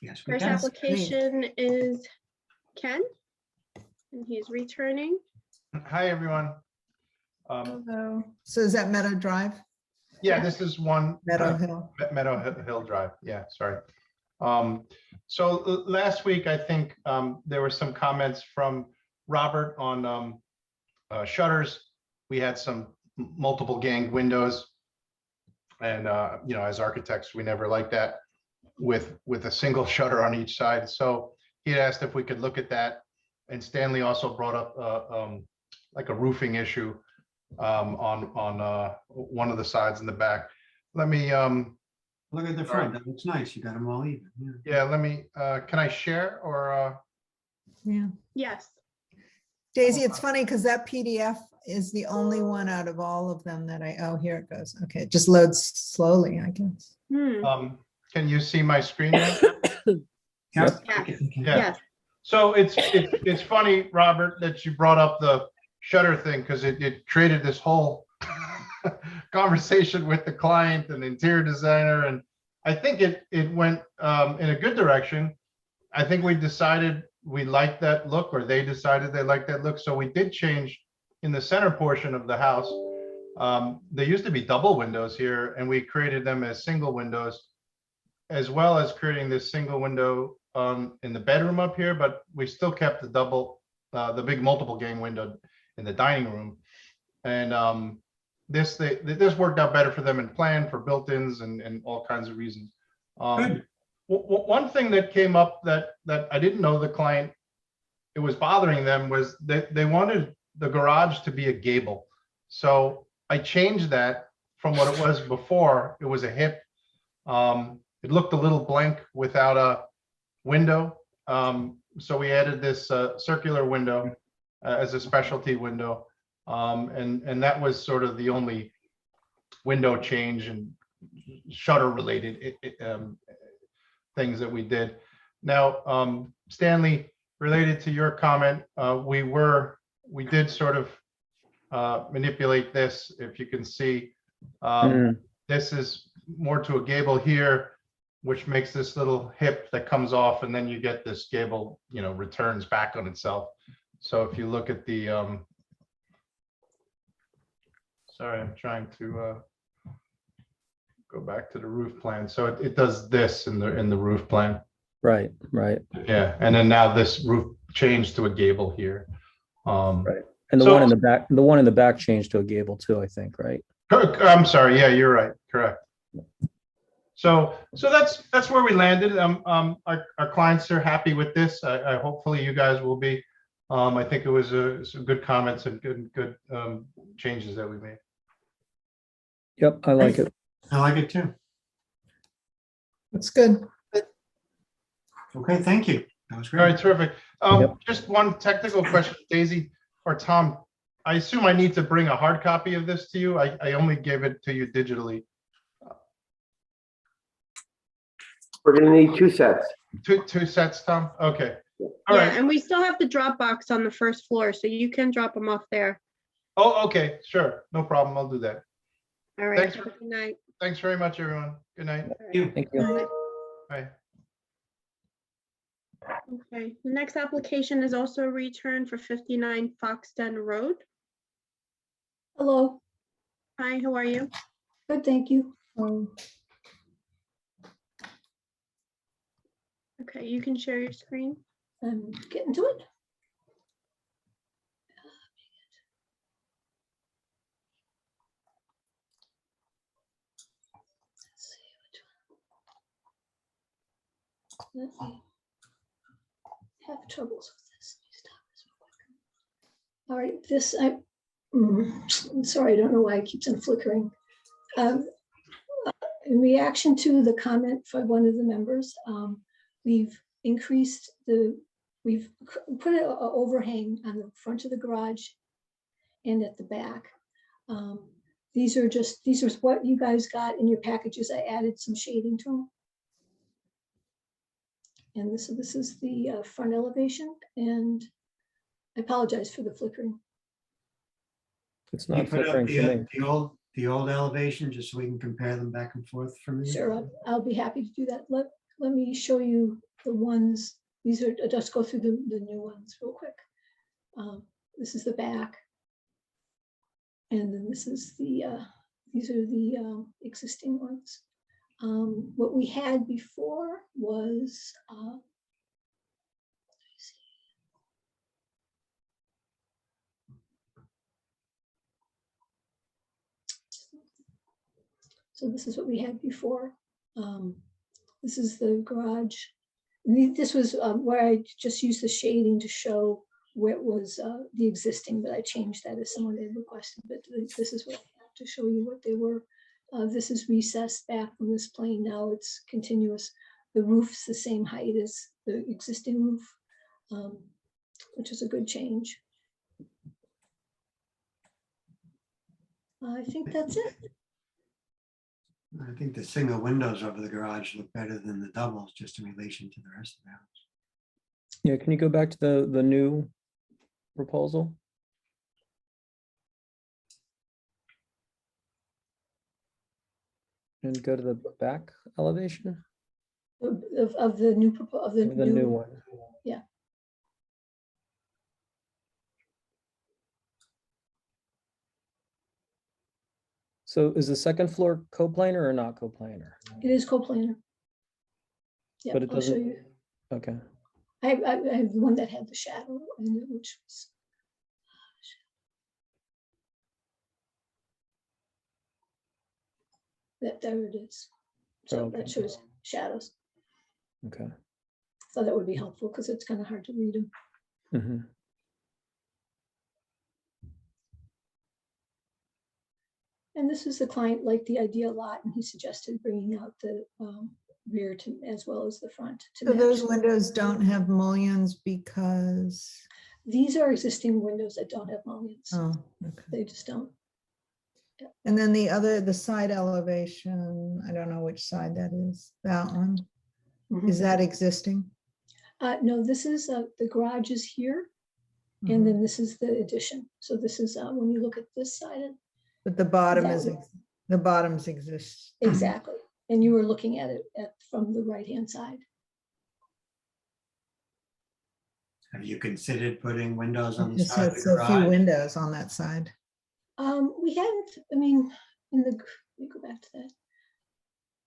Yes, we First can. application is Ken, and he's returning. Hi, everyone. Hello. So is that Meadow Drive? Yeah, this is one Meadow Hill? Hill Drive. Yeah, sorry. So last week, I think there were some comments from Robert on shutters. We had some multiple gang windows. And, you know, as architects, we never like that with a single shutter on each side. So he had asked if we could look at that. And Stanley also brought up like a roofing issue on one of the sides in the back. Let me Look at the front. That looks nice. You got them all even. yeah, let me can I share or Yeah. Yes. Daisy, it's funny because that PDF is the only one out of all of them that oh, here it goes. Okay, it just loads slowly, I guess. can you see my screen now? Yep. Yes. Yeah. Yes. So it's funny, Robert, that you brought up the shutter thing because it created this whole conversation with the client and interior designer, and I think it went in a good direction. I think we decided we liked that look, or they decided they liked that look. So we did change in the center portion of the house. There used to be double windows here, and we created them as single windows, as well as creating this single window in the bedroom up here, but we still kept the double, the big multiple gang window in the dining room. And this worked out better for them in plan, for built-ins and all kinds of reasons. One thing that came up that I didn't know the client, it was bothering them, was that they wanted the garage to be a gable. So I changed that from what it was before. It was a hip. It looked a little blank without a window. So we added this circular window as a specialty window. And that was sort of the only window change and shutter related things that we did. Now, Stanley, related to your comment, we did sort of manipulate this. If you can see, this is more to a gable here, which makes this little hip that comes off, and then you get this gable, you know, returns back on itself. So if you look at the, sorry, I'm trying to go back to the roof plan. So it does this in the roof plan. Right. Yeah, and then now this roof changed to a gable here. Right. And the So- one in the back changed to a gable too, I think, right? I'm sorry. Yeah, you're right. Correct. So that's where we landed. Our clients are happy with this. I hopefully you guys will be. I think it was some good comments and good changes that we made. Yep, I like it. I like it too. That's good. Okay, thank you. That was All right, great. terrific. Yep. Just one technical question, Daisy or Tom. I assume I need to bring a hard copy of this to you. I only gave it to you digitally. We're gonna need two sets. Two sets, Tom? Okay. All Yeah, right. and we still have the drop box on the first floor, so you can drop them off there. Oh, okay, sure. No problem. I'll do that. All right. Thanks Have for- a good night. Thanks very much, everyone. Good night. All you. right. Thank you. Bye. Okay, the next application is also a return for 59 Foxden Road. Hello, Hi, how are you? good, thank you. Okay, you can share your screen. I'm getting to it. Let's see which one. Let me have troubles with this. Let me stop this real quick. All right, this, I'm sorry, I don't know why it keeps on flickering. In reaction to the comment for one of the members, we've increased we've put an overhang on the front of the garage and at the back. These are what you guys got in your packages. I added some shading to them. And this is the front elevation, and I apologize for the flickering. It's Can you not put up flickering for me. the old elevation, just so we can compare them back and forth for me? Sure, I'll be happy to do that. Let me show you the ones, these are, I'll just go through the new ones real quick. This is the back. And then this is the, these are the existing ones. What we had before was, so this is what we had before. This is the garage. This was where I just used the shading to show where it was the existing, but I changed that as someone had requested. But this is what I have to show you what they were. This is recessed back from this plane. Now it's continuous. The roof's the same height as the existing roof, which is a good change. I think that's it. I think the single windows over the garage look better than the doubles, just in relation to the rest of the house. Yeah, can you go back to the new proposal? And go to the back elevation Of the new of the of the new one. Yeah. So is the second floor coplanar or not coplanar? It is coplanar. Yeah, But it I'll show doesn't- you. Okay, I have the one that had the shadow in it, which was. There it is. So Okay. that shows shadows. okay. So that would be helpful because it's kind of hard to read them. Mhm. And this is the client liked the idea a lot, and he suggested bringing out the rear to as well as the front. To So match. those windows don't have mullions because, These are existing windows that don't have mullions. oh, okay. They just don't. And then the side elevation, I don't know which side that is, that one. Mhm. Is that existing? No, this is the garage is here, Mhm. and then this is the addition. So this is when you look at this side, But the bottom that is, would- the bottoms exist. exactly. And you were looking at it from the right-hand side. Have you considered putting windows on It the just side of has the a few garage? windows on that side. We hadn't, I mean, let me go back to that.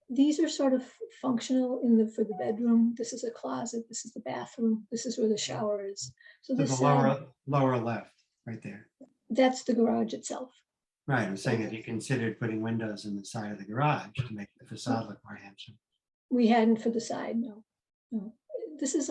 These are sort of functional for the bedroom. This is a closet. This is the bathroom. This is where the shower is. So To this the side, lower left, right there. that's the garage itself. Right, I'm saying, have you considered putting windows in the side of the garage to make the facade look more handsome? We hadn't for the side, no. No. This is,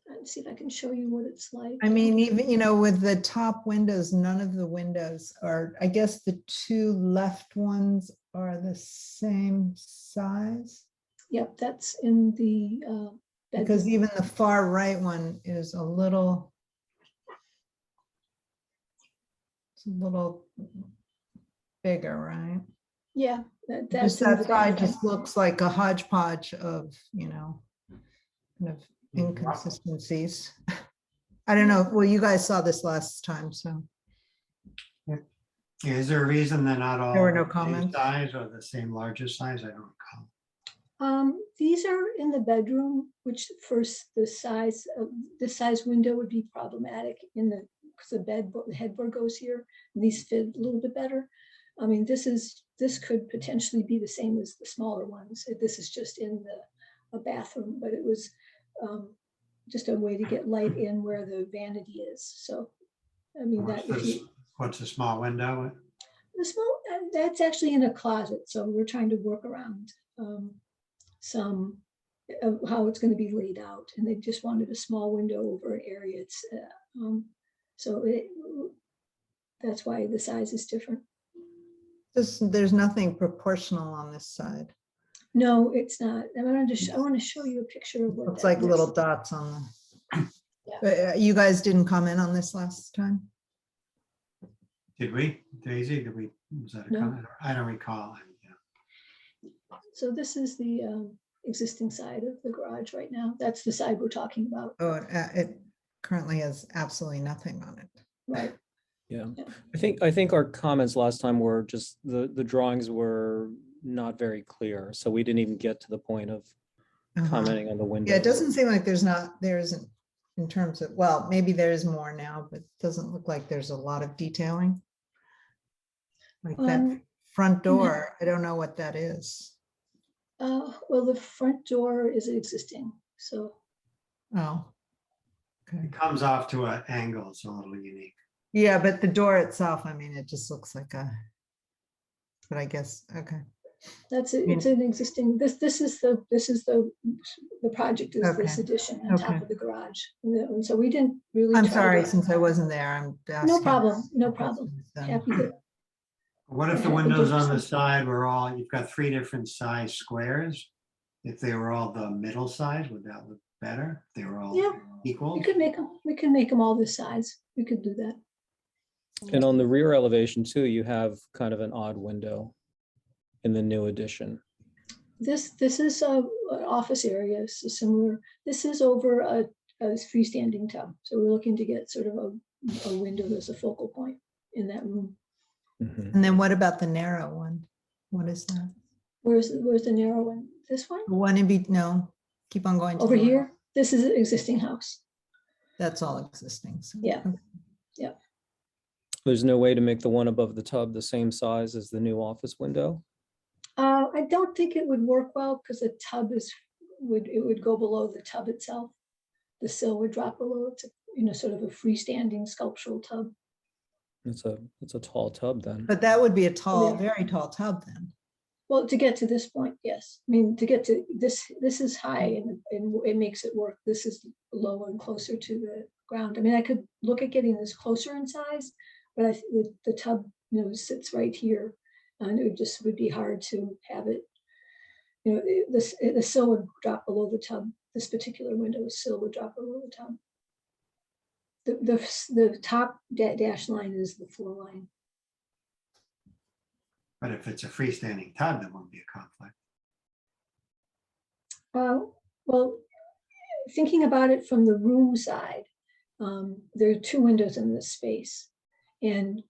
let's see if I can show you what it's like. I mean, even, with the top windows, none of the windows are, I guess the two left ones are the same size. Yep, that's in the Because bedroom. even the far right one is a little bigger, right? Yeah, Just that's in the that side bathroom. just looks like a hodgepodge of, kind of inconsistencies. I don't know. Well, you guys saw this last time, so. Yeah, is there a reason they're not all There were no the same comments. size or the same largest size? I don't recall. These are in the bedroom, which first the size window would be problematic because the headboard goes here. And these fit a little bit better. I mean, this could potentially be the same as the smaller ones. This is just in a bathroom, but it was just a way to get light in where the vanity is. So, I mean, that if you. What's a small window? The small, that's actually in a closet, so we're trying to work around some of how it's going to be laid out, and they just wanted a small window over an area. That's why the size is different. There's nothing proportional on this side. No, it's not. I want to show you a picture of what Looks that like looks little dots on the. Yeah. You guys didn't comment on this last time? Did we, Daisy? Was that a No. comment? I don't recall. So this is the existing side of the garage right now. That's the side we're talking about, Oh, it currently has absolutely nothing on it. right? Yeah, Yeah. I think our comments last time were just the drawings were not very clear, so we didn't even get to the point of Uh-huh. commenting on the windows. Yeah, it doesn't seem like there isn't in terms of, well, maybe there is more now, but it doesn't look like there's a lot of detailing. Like that front door, I don't know what that is. Well, the front door is existing, so Oh. Okay. It comes off to an angle. It's a little unique. Yeah, but the door itself, I mean, it just looks like but I guess, okay. that's it. It's an existing, this is the project is this Okay. addition on top Okay. of the garage. And so we didn't really. I'm try sorry, to- since I wasn't there, I'm asking. No problem, no problem. Happy to. What if the Yeah, windows on the different- side were all, you've got 3 different size squares? If they were all the middle size, would that look better? If they were all Yeah, equal? We can make them all this size. We could do that. And on the rear elevation too, you have kind of an odd window in the new addition. This is an office area, so similar. This is over a freestanding tub. So we're looking to get sort of a window that's a focal point in that room. Mhm. And then what about the narrow one? What is that? Where's the narrow one? This one? The one no, keep on going. to Over the right. here? This is an existing house. That's all existing. So, Yeah. okay. There's no way to make the one above the tub the same size as the new office window? I don't think it would work well because the tub would go below the tub itself. The sill would drop below it, sort of a freestanding sculptural tub. It's a tall tub then. But that would be a Oh, yeah. very tall tub then. Well, to get to this point, yes. I mean, to get to this is high and it makes it work. This is lower and closer to the ground. I mean, I could look at getting this closer in size, but the tub, sits right here, and it would be hard to have it. The sill would drop below the tub. This particular window sill would drop below the tub. The top dash line is the floor line. But if it's a freestanding tub, there won't be a conflict. Well, thinking about it from the room side, there are 2 windows in this space, and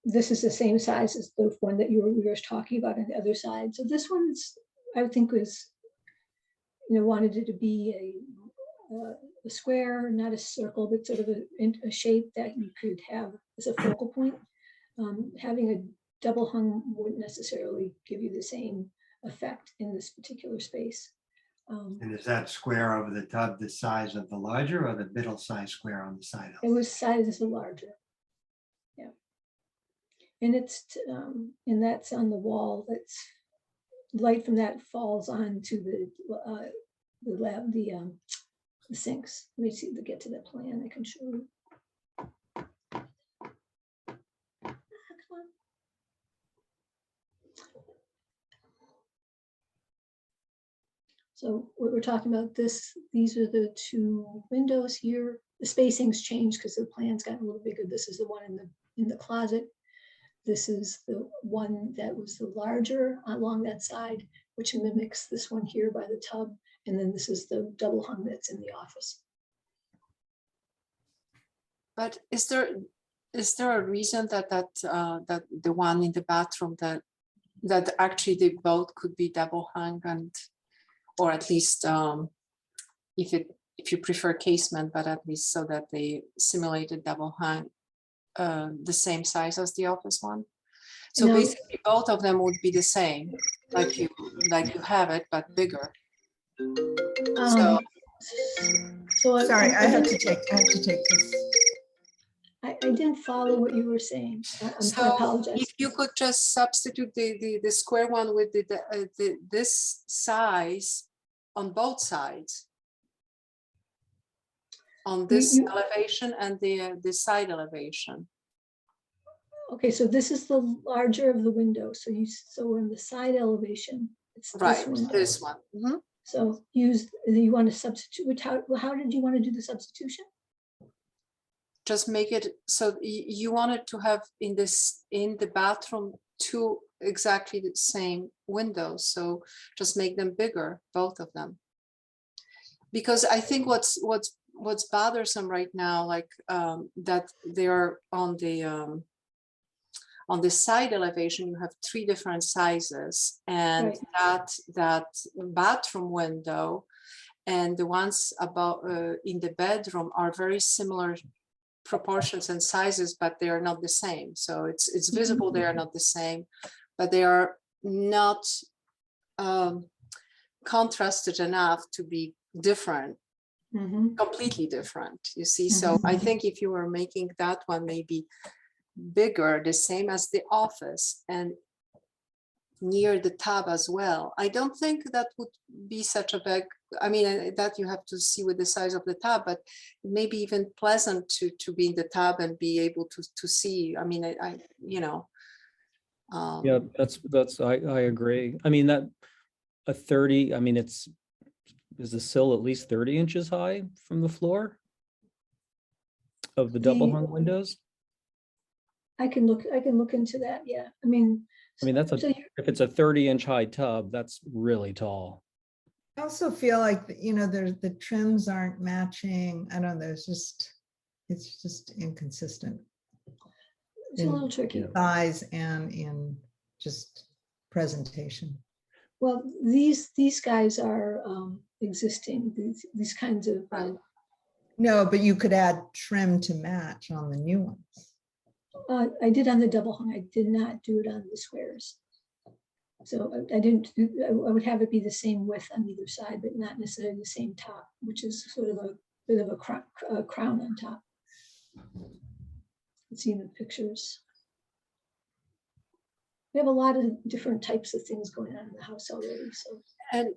this is the same size as the one that we were talking about on the other side. So this one's, I think, was, wanted it to be a square, not a circle, but sort of a shape that you could have as a focal point. Having a double hung wouldn't necessarily give you the same effect in this particular space. And is that square over the tub the size of the larger or the middle size square on the side? It was sized larger. Yeah. And and that's on the wall. That's light from that falls onto the sinks. Let me see to get to the plan. I can show you. So what we're talking about, these are the 2 windows here. The spacing's changed because the plan's gotten a little bigger. This is the one in the closet. This is the one that was the larger along that side, which mimics this one here by the tub. And then this is the double hung that's in the office. But is there a reason that the one in the bathroom that actually they both could be double hung, and or at least if you prefer casement, but at least so that they simulated double hung the same size as the office one? So No. basically both of them would be the same, like you have it, but bigger. So Sorry, I have to take this. I didn't follow what you were saying. I apologize. if you could just substitute the square one with this size on both sides, on this elevation and the side elevation. Okay, so this is the larger of the window. So in the side elevation, it's Right, this window. this one. Mhm. So you want to substitute. How did you want to do the substitution? Just make it so you wanted to have in the bathroom 2 exactly the same windows. So just make them bigger, both of them. Because I think what's bothersome right now, like that they are on on the side elevation, you have 3 different sizes, and Right. that bathroom window and the ones about in the bedroom are very similar proportions and sizes, but they are not the same. So it's visible they are not the same, but they are not contrasted enough to be different, completely different, you see. So I think if you were making that one maybe bigger, the same as the office, and near the tub as well, I don't think that would be such a big, I mean, that you have to see with the size of the tub, but maybe even pleasant to be in the tub and be able to see. I mean, I you know. Yeah, I agree. I mean, that a 30, I mean, is the sill at least 30 inches high from the floor of the double hung windows? I can look into that. Yeah. I mean, that's so if it's a 30-inch high tub, that's really tall. I also feel like, there's the trims aren't matching. I don't know, it's just inconsistent it's a little tricky. in size and in just presentation. Well, these guys are existing, these kinds of. No, but you could add trim to match on the new ones. I did on the double hung. I did not do it on the squares. So I didn't. I would have it be the same width on either side, but not necessarily the same top, which is sort of a bit of a crown on top. Let's see the pictures. We have a lot of different types of things going on in the house already. So.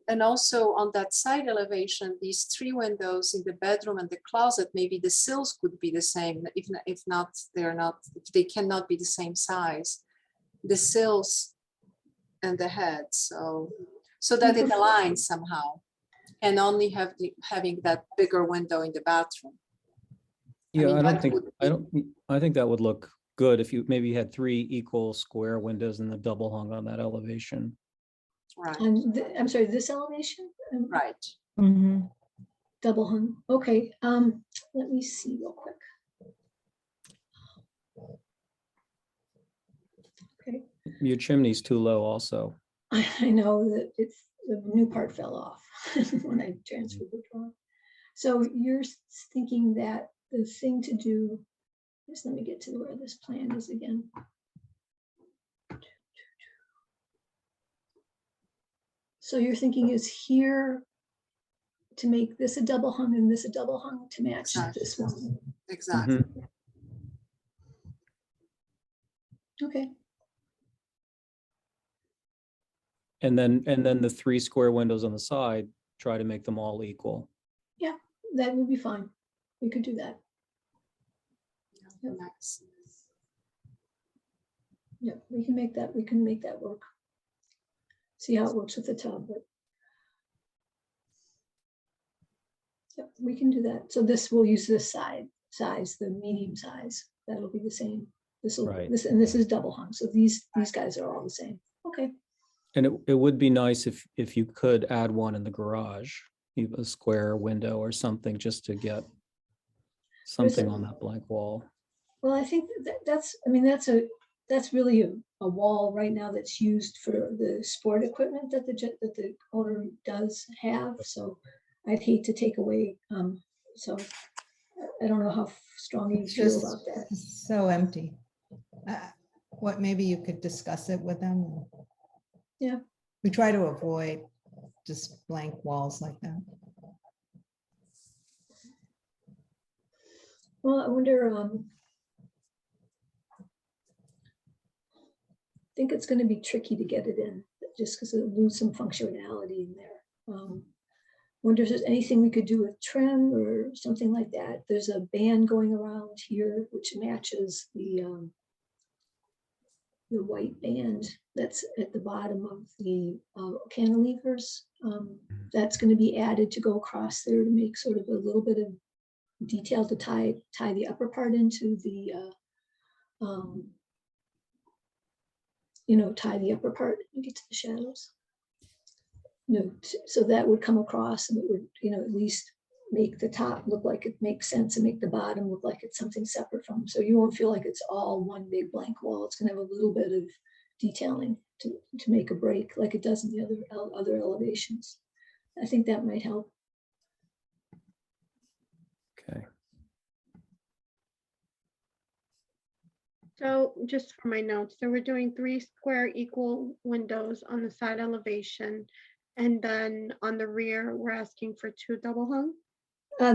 And also on that side elevation, these 3 windows in the bedroom and the closet, maybe the sills could be the same. If not, if they cannot be the same size, the sills and the head, so that it aligns somehow, and only having that bigger window in the bathroom. Yeah, I think that would look good if you maybe had 3 equal square windows in the double hung on that elevation. Right. I'm sorry, this elevation? Right. Double hung. Okay. Let me see real quick. Okay. Your chimney's too low also. I know that the new part fell off when I transferred the drawing. So you're thinking that the thing to do, just let me get to where this plan is again. So you're thinking is here to make this a double hung and this a double hung to match this one. Exactly. Okay. And then the 3 square windows on the side, try to make them all equal. Yeah, that would be fine. We could do that. Yep. Nice. Yeah, we can make that. We can make that work. See how it works with the tub, but yep, we can do that. So this will use this size, the medium size. That'll be the same. This is double hung. So these guys are all the same. Okay. And it would be nice if you could add one in the garage, a square window or something, just to get something on that blank wall. Well, I think that's really a wall right now that's used for the sport equipment that the owner does have. So I'd hate to take away. So I don't know how strongly you feel about that. It's so empty. Maybe you could discuss it with them. Yeah. We try to avoid just blank walls like that. Well, I wonder, I think it's going to be tricky to get it in just because it'll lose some functionality in there. Wonder if there's anything we could do with trim or something like that. There's a band going around here which matches the white band that's at the bottom of the cantilevers. That's going to be added to go across there to make sort of a little bit of detail to tie the upper part into the tie the upper part and get to the shadows. So that would come across and it would, at least make the top look like it makes sense and make the bottom look like it's something separate from. So you won't feel like it's all one big blank wall. It's gonna have a little bit of detailing to make a break like it does in the other elevations. I think that might help. Okay. So just for my notes, so we're doing 3 square equal windows on the side elevation. And then on the rear, we're asking for 2 double hung.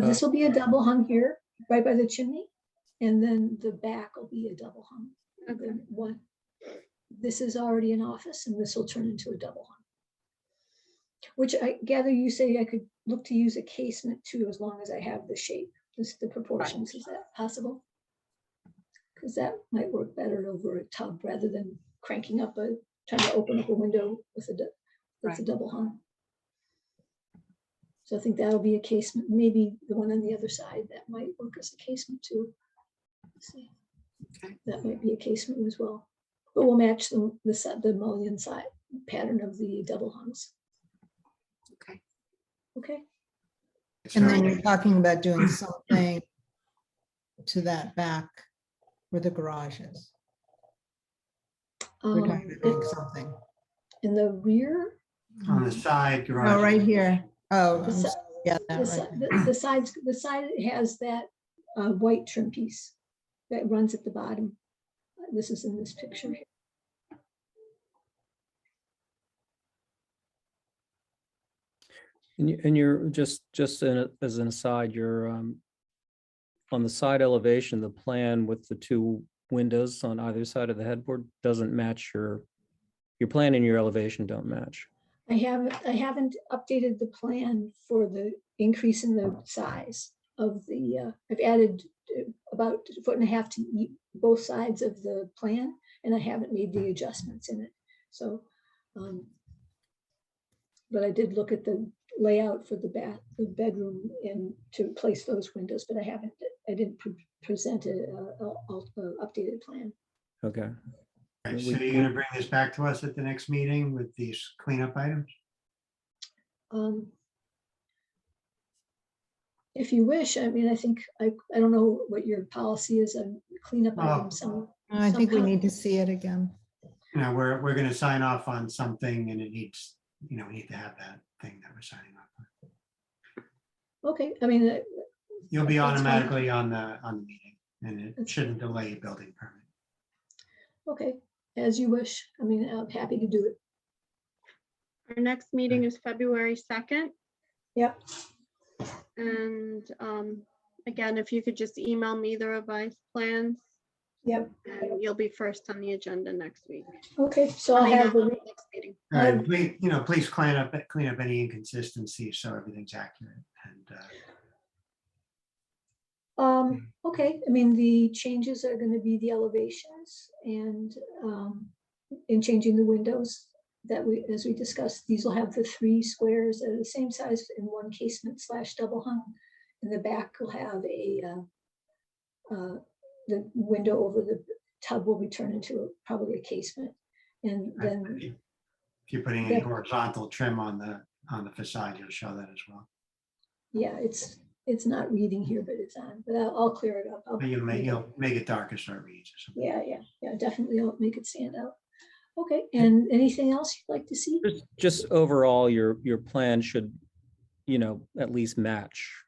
This will be a double hung here, right by the chimney. And then the back will be a double hung. And Okay. then one, this is already an office and this will turn into a double hung. Which I gather you say I could look to use a casement too, as long as I have the shape, the proportions. Is that possible? Because that might work better over a tub rather than cranking up trying to open up a window with that's a double hung. So I think that'll be a casement. Maybe the one on the other side that might work as a casement too. Let's see. Okay. That might be a casement as well, but we'll match the mullion side pattern of the double hungs. Okay. Okay. And then So- you're talking about doing something to that back where the garage is. We're talking about doing something. In the rear, On the side garage. Oh, right here. Oh, The I'm si- s- yeah, that the, right si- there. the side has that white trim piece that runs at the bottom. This is in this picture here. And you're just as an aside, you're on the side elevation, the plan with the 2 windows on either side of the headboard doesn't match your plan and your elevation don't match. I haven't updated the plan for the increase in the size of the, I've added about 1.5 feet to both sides of the plan, and I haven't made the adjustments in it. So, but I did look at the layout for the bedroom and to place those windows, but I didn't present a updated plan. Okay. Okay, so you're gonna bring this back to us at the next meeting with these cleanup items? If you wish, I mean, I think, I don't know what your policy is on cleanup items. I think we somehow- need to see it again. You know, we're gonna sign off on something and it needs, you know, we need to have that thing that we're signing off on. Okay, I mean, You'll be That's fine. automatically on the meeting and it That's- shouldn't delay your building permit. okay, as you wish. I mean, I'm happy to do it. Our next meeting is February 2nd. Yep, And again, if you could just email me the revised plans, yep. and you'll be first on the agenda next week. Okay, so I'll have the, Next meeting. And please, you know, please clean up any inconsistencies so everything's accurate and okay, I mean, the changes are gonna be the elevations and in changing the windows that as we discussed, these will have the 3 squares that are the same size in one casement / double hung. In the back will have the window over the tub will be turned into probably a casement. And then, if you're putting any Yeah. horizontal trim on the facade, you'll show that as well. yeah, it's not reading here, but it's on, but I'll clear it up. But you'll make it darker so it reads or something. Yeah, definitely I'll make it stand out. Okay, and anything else you'd like to see? Just overall, your plan should, you know, at least match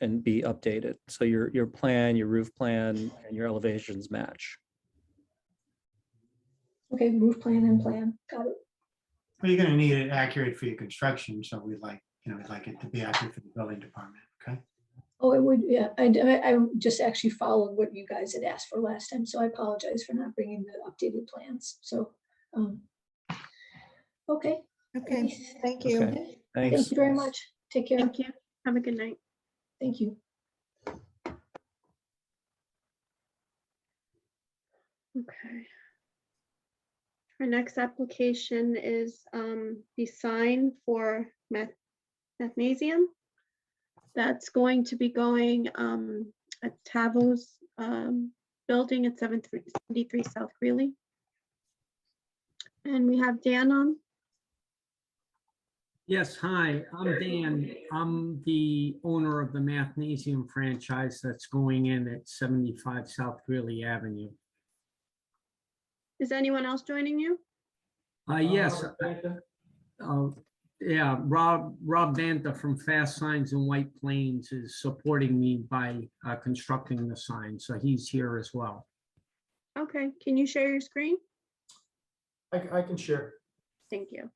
and be updated. So your plan, your roof plan and your elevations match. Okay, roof plan and plan, got it. But you're gonna need it accurate for your construction, so we'd like it to be accurate for the building department, okay? Oh, it would, yeah, I just actually followed what you guys had asked for last time, so I apologize for not bringing the updated plans, so. Okay. Okay, thank you. Okay. Thank Thanks. you very much. Take care. Thank you. Have a good night. Thank you. Okay. Our next application is the sign for Mathnasium. That's going to be going at Tavo's building at 773 South Greeley. And we have Dan on. Yes, hi, I'm Dan. I'm the owner of the Mathnasium franchise that's going in at 75 South Greeley Avenue. Is anyone else joining you? Yes, yeah, Rob Banta from Fast Signs in White Plains is supporting me by constructing the sign, so he's here as well. Okay, can you share your screen? I can share. Thank you.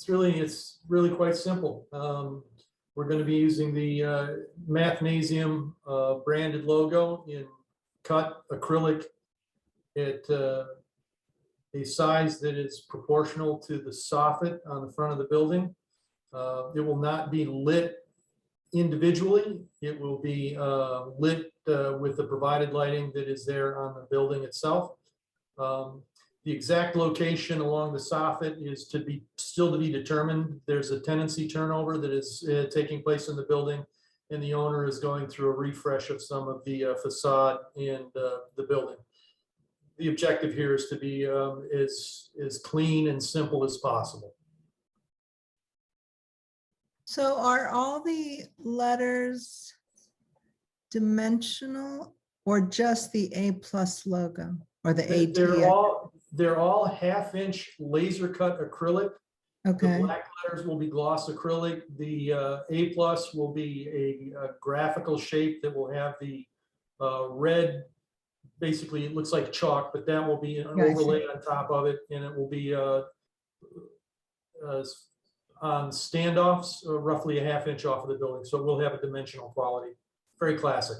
It's really quite simple. We're going to be using the Mathnasium branded logo in cut acrylic at a size that is proportional to the soffit on the front of the building. It will not be lit individually. It will be lit with the provided lighting that is there on the building itself. The exact location along the soffit is still to be determined. There's a tenancy turnover that is taking place in the building, and the owner is going through a refresh of some of the facade and the building. The objective here is to be as clean and simple as possible. So are all the letters dimensional or just the A+ logo or the AT? They're all 1/2-inch laser cut acrylic. Okay. The black letters will be gloss acrylic. The A+ will be a graphical shape that will have the red. Basically, it looks like chalk, but that will be an overlay on top of it, and it will be on standoffs, roughly a 1/2 inch off of the building. So it will have a dimensional quality. Very classic.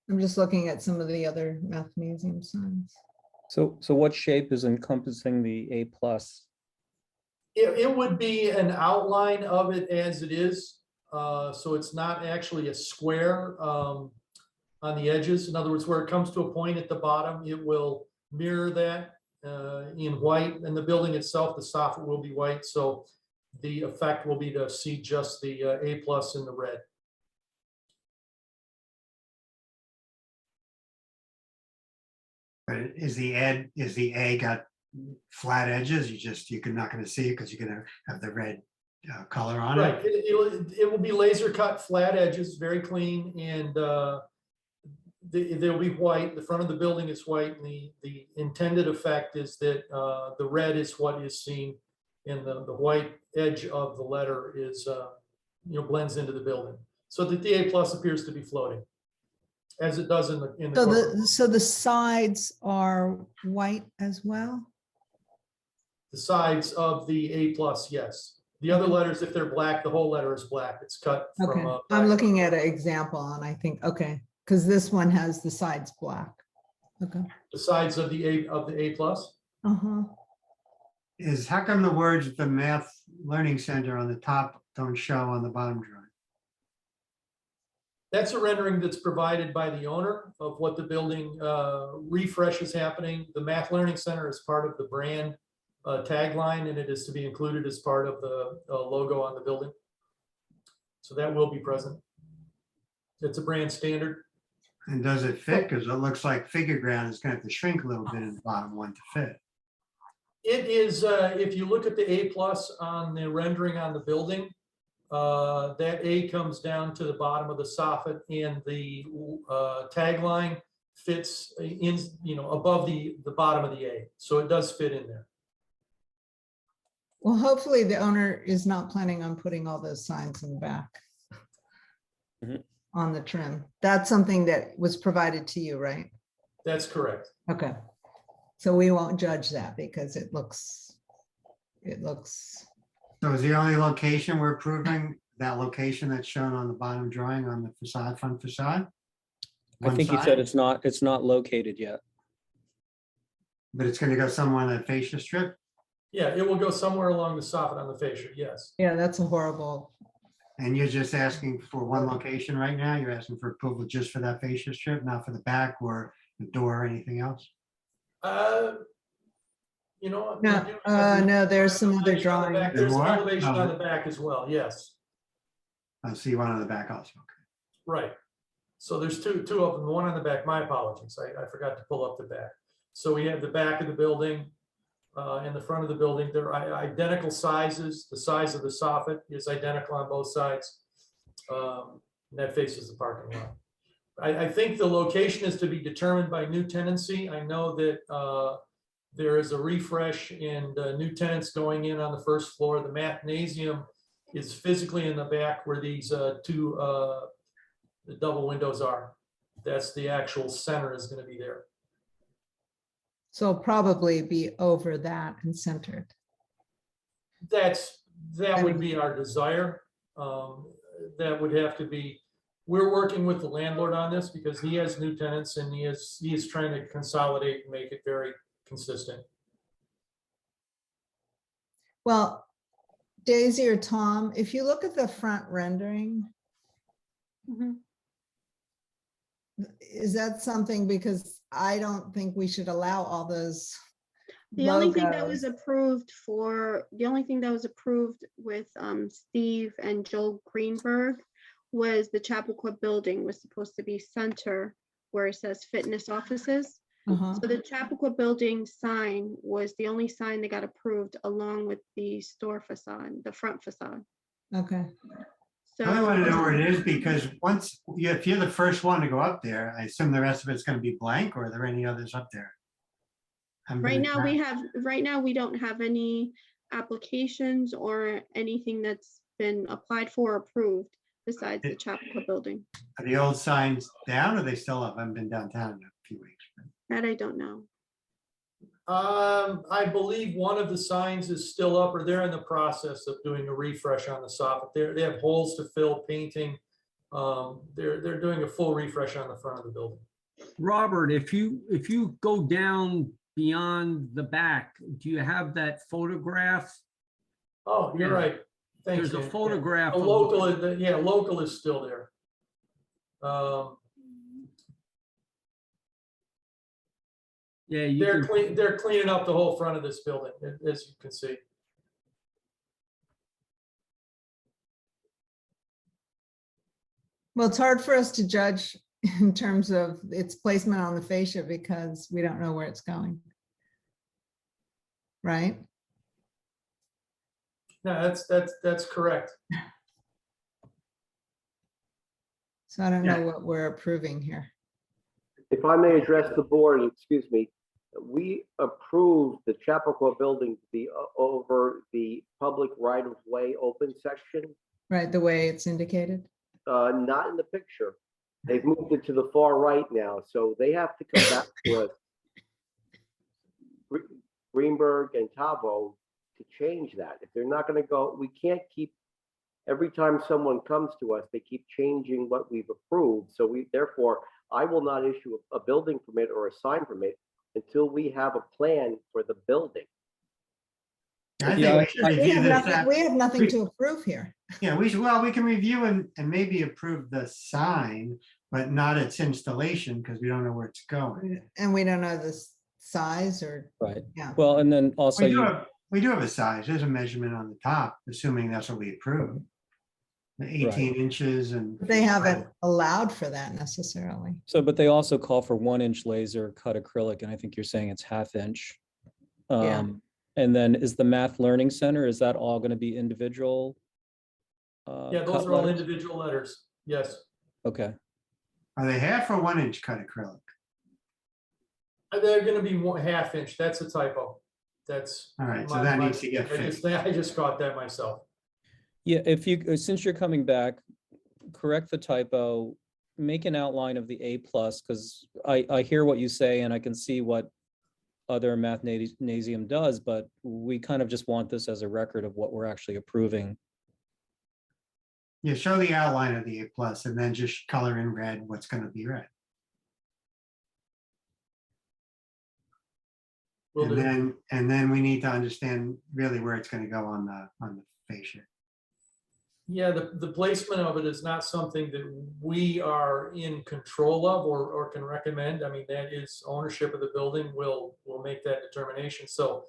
I'm just looking at some of the other Mathnasium signs. So what shape is encompassing the A+? It would be an outline of it as it is. So it's not actually a square on the edges. In other words, where it comes to a point at the bottom, it will mirror that in white. And the building itself, the soffit will be white. So the effect will be to see just the A+ in the red. But is the A got flat edges? You're not going to see it because you're going to have the red color on Right. it. It will be laser cut flat edges, very clean, and they'll be white. The front of the building is white, and the intended effect is that the red is what is seen, and the white edge of the letter is blends into the building, so that the A+ appears to be floating, as it does in the corporate. So the sides are white as well? The sides of the A+, yes. The other letters, if they're black, the whole letter is black. It's cut Okay, from. I'm looking at an example and I think, okay, because this one has the sides black. Okay. The sides of the A+. Uh-huh. How come the words "the Math Learning Center" on the top don't show on the bottom drawing? That's a rendering that's provided by the owner of what the building refresh is happening. The Math Learning Center is part of the brand tagline, and it is to be included as part of the logo on the building. So that will be present. It's a brand standard. And does it fit? Because it looks like figure ground is going to have to shrink a little bit in the bottom one to fit. It is, if you look at the A+ on the rendering on the building, that A comes down to the bottom of the soffit, and the tagline fits in, above the bottom of the A. So it does fit in there. Well, hopefully the owner is not planning on putting all those signs in the back on the trim. That's something that was provided to you, right? That's correct. Okay. So we won't judge that because it looks. So is the only location we're approving that location that's shown on the bottom drawing on the facade, front facade? I think he said it's not located yet. But it's going to go somewhere on that fascia strip? Yeah, it will go somewhere along the soffit on the fascia, yes. Yeah, that's a horrible. And you're just asking for one location right now? You're asking for approval just for that fascia strip, not for the back or the door or anything else? No, no, there's some other drawing. There's an elevation on the back as well, yes. I see one on the back also. Okay. Right. So there's two of them, one on the back. My apologies. I forgot to pull up the back. So we have the back of the building and the front of the building. They're identical sizes. The size of the soffit is identical on both sides. And that faces the parking lot. I think the location is to be determined by new tenancy. I know that there is a refresh and new tenants going in on the first floor. The mathnasium is physically in the back where these two the double windows are. That's the actual center is going to be there. So probably be over that and centered. That would be our desire. That would have to be, we're working with the landlord on this because he has new tenants and he is trying to consolidate and make it very consistent. Well, Daisy or Tom, if you look at the front rendering, is that something, because I don't think we should allow all those The only thing that was logos. approved with Steve and Joel Greenberg was the Chappaqua building was supposed to be center where it says fitness offices. Uh-huh. So the Chappaqua building sign was the only sign that got approved along with the store facade, the front facade. Okay. So I want to know where it is because if you're the first one to go up there, I assume the rest of it's going to be blank, or are there any others up there? right now we don't have any applications or anything that's been applied for or approved besides the Chappaqua building. Are the old signs down or are they still up? I haven't been downtown in a few weeks. That I don't know. I believe one of the signs is still up, or they're in the process of doing a refresh on the soffit. They have holes to fill, painting. They're doing a full refresh on the front of the building. Robert, if you go down beyond the back, do you have that photograph? Oh, you're right. Thanks. There's a Dan. photograph. A of- local, local is still there. Yeah, you can- They're cleaning up the whole front of this building, as you can see. Well, it's hard for us to judge in terms of its placement on the fascia because we don't know where it's going. Right? No, that's correct. So I don't Yeah. know what we're approving here. If I may address the board, excuse me, we approved the Chappaqua building to be over the public right-of-way open section, Right, the way it's indicated. not in the picture. They've moved it to the far right now, so they have to come back to us, Greenberg and Tavo, to change that. If they're not going to go, we can't keep, every time someone comes to us, they keep changing what we've approved. So therefore, I will not issue a building permit or a sign permit until we have a plan for the building. I think Yeah, we should We review have this. nothing, we have nothing to approve here. Yeah, we can review and maybe approve the sign, but not its installation because we don't know where it's going. And we don't know the size or, Right. yeah. Well, and then also We do have a size. There's a measurement on the top, assuming that's what we approve. The 18 inches and. They haven't allowed for that necessarily. but they also call for 1-inch laser cut acrylic, and I think you're saying it's 1/2 inch. Yeah. And then is the Math Learning Center, is that all going to be individual? Yeah, those cut are all letters? individual letters. Yes. Okay, Are they 1/2 or 1-inch cut acrylic? They're going to be 1/2 inch. That's a typo. That's. All right, so that needs to get fixed. I just caught that myself. yeah, if you, since you're coming back, correct the typo, make an outline of the A+, because I hear what you say and I can see what other mathnasium does, but we kind of just want this as a record of what we're actually approving. Yeah, show the outline of the A+ and then just color in red what's going to be red. Will do. And then we need to understand really where it's going to go on the fascia. Yeah, the placement of it is not something that we are in control of or can recommend. I mean, that is ownership of the building. We'll make that determination. So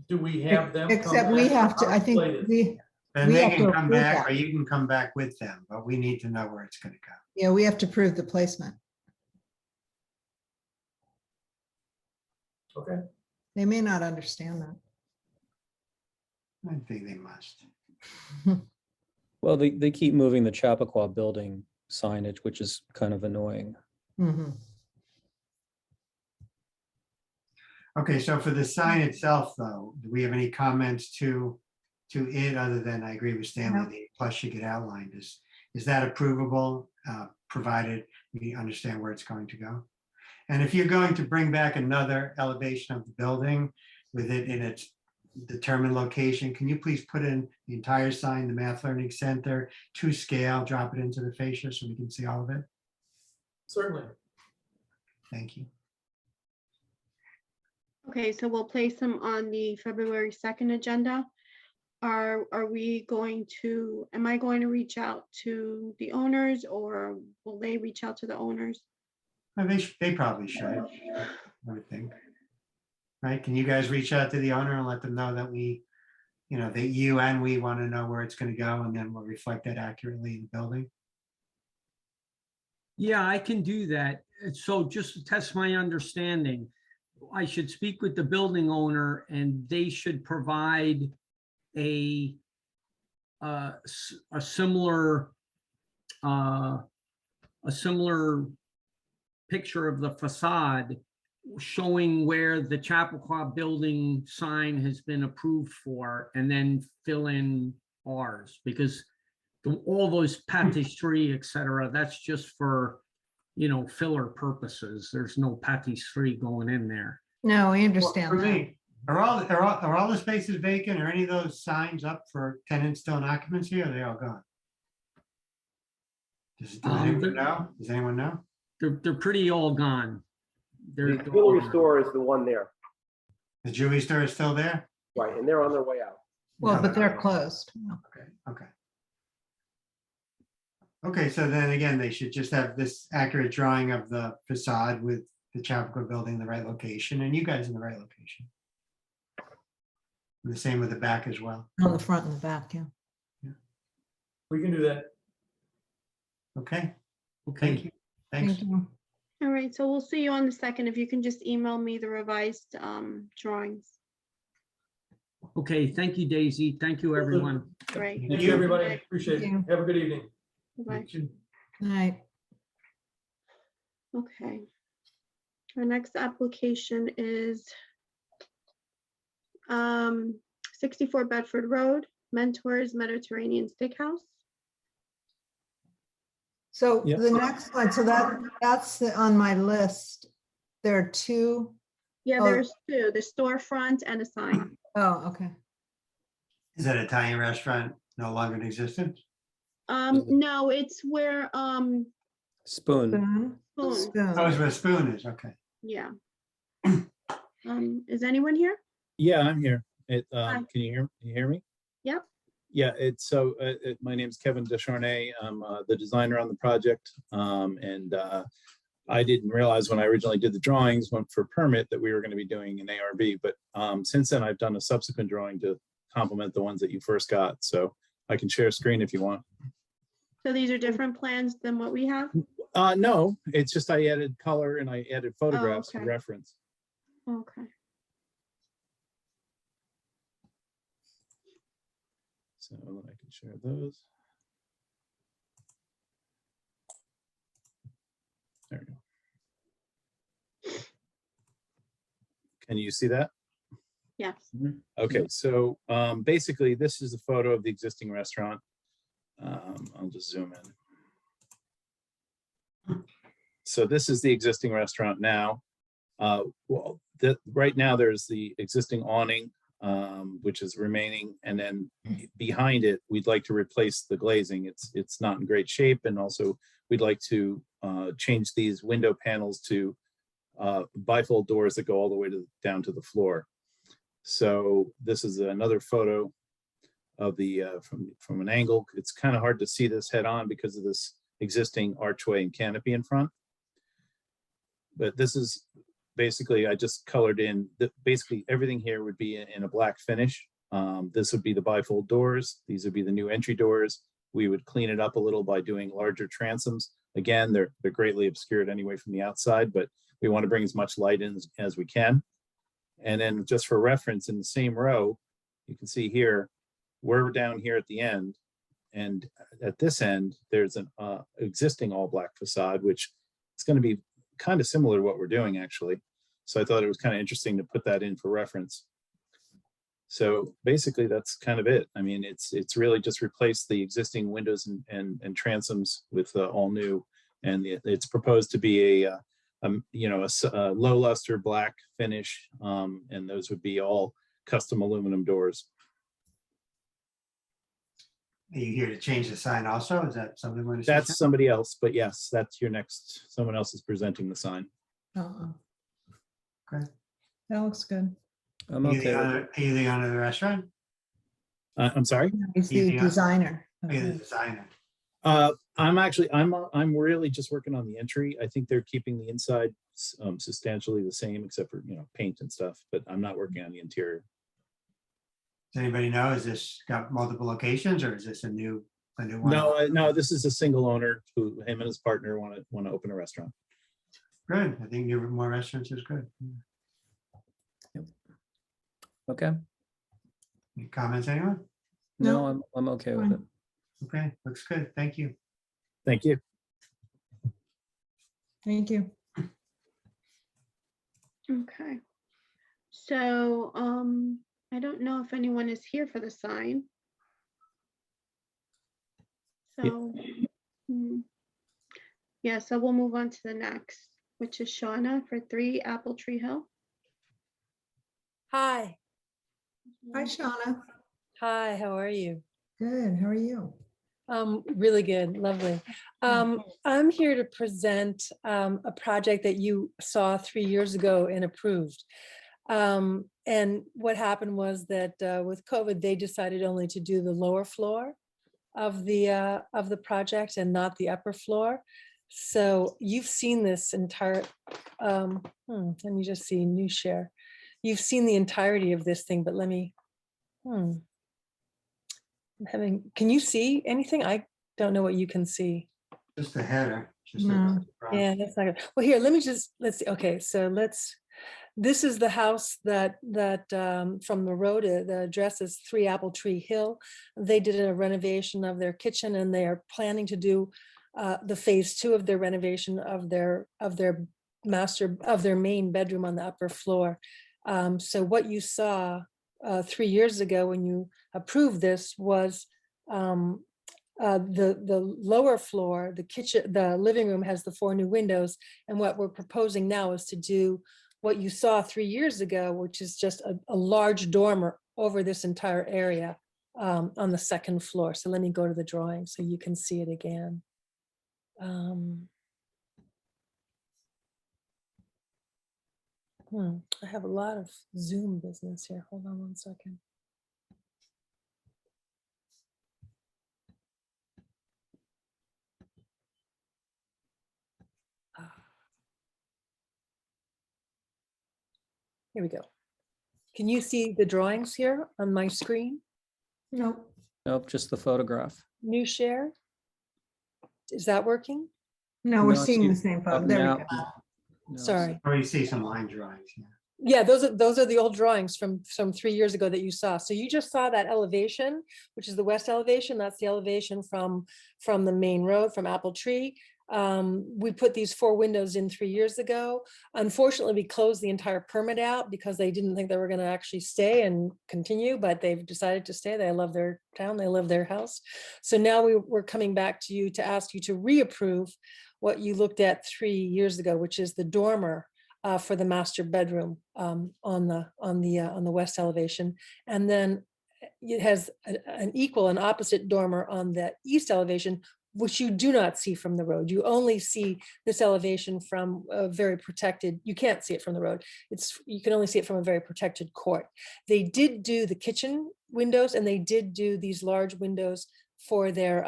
do we have them? come Except we back have to, I think articulate it? And We they have to can come approve back, that. or you can come back with them, but we need to know where it's gonna go. Yeah, we have to prove the placement. Okay. They may not understand that. I think they must. Well, they keep moving the Chappaqua building signage, which is kind of annoying. Mhm. Okay, so for the sign itself, though, do we have any comments to it, other than, I agree with Stanley, No. the plus should get outlined. Is that approvable, provided we understand where it's going to go? And if you're going to bring back another elevation of the building with it in its determined location, can you please put in the entire sign, the Math Learning Center, to scale, drop it into the fascia so we can see all of it? Certainly. Thank you. Okay, so we'll place them on the February 2nd agenda. Are we going to, am I going to reach out to the owners, or will they reach out to the owners? They probably should, I would think. Right, can you guys reach out to the owner and let them know that we, that you and we want to know where it's going to go, and then we'll reflect that accurately in the building? Yeah, I can do that. So just to test my understanding, I should speak with the building owner and they should provide a similar picture of the facade showing where the Chappaqua building sign has been approved for, and then fill in ours, because all those patisserie, et cetera, that's just for, filler purposes. There's no patisserie going in there. No, we Well, understand for that. me, are all the spaces vacant? Are any of those signs up for tenants still in occupancy, or are they all gone? Does anyone know? Does anyone know? They're pretty all gone. The jewelry store is the one there, The jewelry store is still there? right, and they're on their way out. Well, but they're closed. Okay. Okay, so then again, they should just have this accurate drawing of the facade with the Chappaqua building in the right location, and you guys in the right location. And the same with the back as well. On the front and the back, yeah. We can do that. Okay, Okay. thank you. Thanks. Thank you. All right, so we'll see you on the 2nd. If you can just email me the revised drawings. Okay, thank you, Daisy. Thank you, everyone. Right. Thank you, everybody. Appreciate Thank it. you. Have a good evening. Bye. Good night. Okay. Our next application is 64 Bedford Road, Mentors Mediterranean Steakhouse. So Yeah. the next one, so that's on my list. There are two. Yeah, Oh. there's two, the storefront and a sign. Oh, okay. Is that Italian restaurant no longer in existence? No, it's where, Spoon. Spoon. Oh, Spoon. it's where Spoon is, okay. yeah. Is anyone here? Yeah, I'm here. Hi. Can you hear me? Yep. Yeah, my name's Kevin Descharnay. I'm the designer on the project. I didn't realize when I originally did the drawings, went for permit, that we were going to be doing an ARB. But since then, I've done a subsequent drawing to complement the ones that you first got. So I can share a screen if you want. So these are different plans than what we have? No, it's just I added color and I added photographs to okay. reference. Okay. So I can share those. There we go. Can you see that? Yes. Okay, so basically this is a photo of the existing restaurant. I'll just zoom in. So this is the existing restaurant now. Right now there's the existing awning, which is remaining, and then behind it, we'd like to replace the glazing. It's not in great shape, and also we'd like to change these window panels to bifold doors that go all the way down to the floor. So this is another photo of the from an angle. It's kind of hard to see this head on because of this existing archway and canopy in front. But this is basically, I just colored in, basically everything here would be in a black finish. This would be the bifold doors. These would be the new entry doors. We would clean it up a little by doing larger transoms. Again, they're greatly obscured anyway from the outside, but we want to bring as much light in as we can. And then just for reference, in the same row, you can see here, we're down here at the end. And at this end, there's an existing all black facade, which is going to be kind of similar to what we're doing actually. So I thought it was kind of interesting to put that in for reference. So basically that's kind of it. I mean, it's really just replaced the existing windows and transoms with all new. And it's proposed to be a low luster black finish. And those would be all custom aluminum doors. Are you here to change the sign also? Is that something? we're That's somebody else, but yes, that's your next, someone else is presenting the sign. Okay. That looks good. I'm Are you okay. the with owner, are you the owner of the restaurant? I'm sorry. He's Easy the on. designer. Are you the designer? I'm really just working on the entry. I think they're keeping the inside substantially the same, except for, paint and stuff, but I'm not working on the interior. Does anybody know, is this got multiple locations or is this a new one? No, this is a single owner who him and his partner want to open a restaurant. Good. I think more restaurants is good. Okay. Any comments, anyone? No, I'm okay with it. Okay, looks good. Thank you. Thank you. Thank you. Okay. So, I don't know if anyone is here for the sign. So, yeah, so we'll move on to the next, which is Shauna for 3 Apple Tree Hill. Hi. Hi, Shauna. Hi, how are you? Good. How are you? Really good, lovely. I'm here to present a project that you saw 3 years ago and approved. And what happened was that with COVID, they decided only to do the lower floor of the project and not the upper floor. So you've seen this entire, let me just see, new share. You've seen the entirety of this thing, but let me, can you see anything? I don't know what you can see. Just the header. Just No. Yeah, that's not good. Well, here, let's see. Okay, so this is the house that from the road, the address is 3 Apple Tree Hill. They did a renovation of their kitchen and they are planning to do the phase 2 of their renovation of their main bedroom on the upper floor. So what you saw 3 years ago when you approved this was the lower floor, the kitchen, the living room has the 4 new windows. And what we're proposing now is to do what you saw 3 years ago, which is just a large dormer over this entire area on the 2nd floor. So let me go to the drawing so you can see it again. I have a lot of Zoom business here. Hold on one second. Here we go. Can you see the drawings here on my screen? Nope. Nope, just the photograph. New share? Is that working? No, we're No, seeing the see, same photo. up There we now. go. No, Sorry. Or you see some line drawings. Yeah. Yeah, those are the old drawings from 3 years ago that you saw. So you just saw that elevation, which is the west elevation. That's the elevation from the main road, from Apple Tree. We put these 4 windows in 3 years ago. Unfortunately, we closed the entire permit out because they didn't think they were going to actually stay and continue, but they've decided to stay. They love their town, they love their house. So now we're coming back to you to ask you to reapprove what you looked at 3 years ago, which is the dormer for the master bedroom on the west elevation. And then it has an equal and opposite dormer on the east elevation, which you do not see from the road. You only see this elevation from a very protected, you can't see it from the road. You can only see it from a very protected court. They did do the kitchen windows and they did do these large windows for their